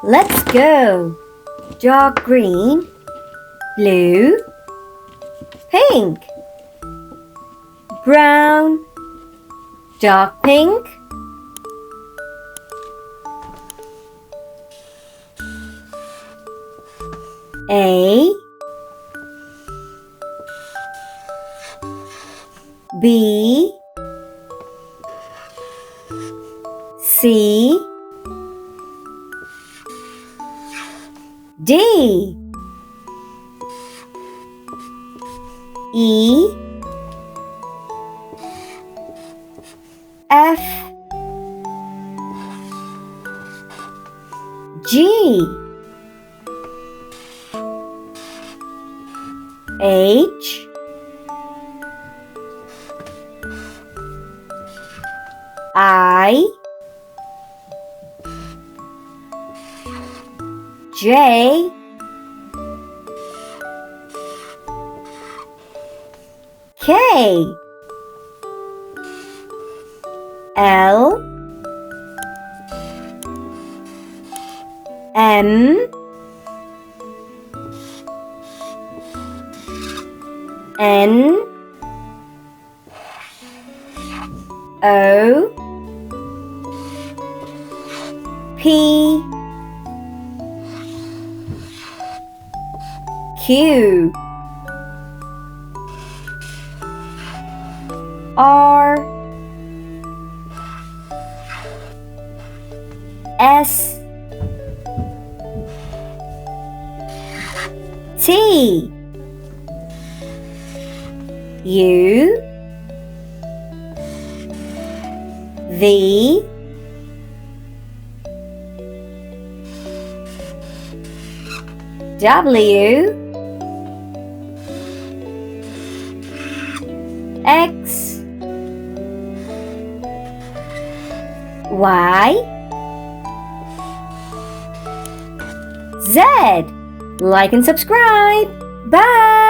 Let's go. Dark green, blue, pink, brown, dark pink, A, B, C, D, E, F, G, H, I, J, K, L, M, N, O, P, Q, R, S, T, U, V, W, X, Y, Z. Like and subscribe. Bye.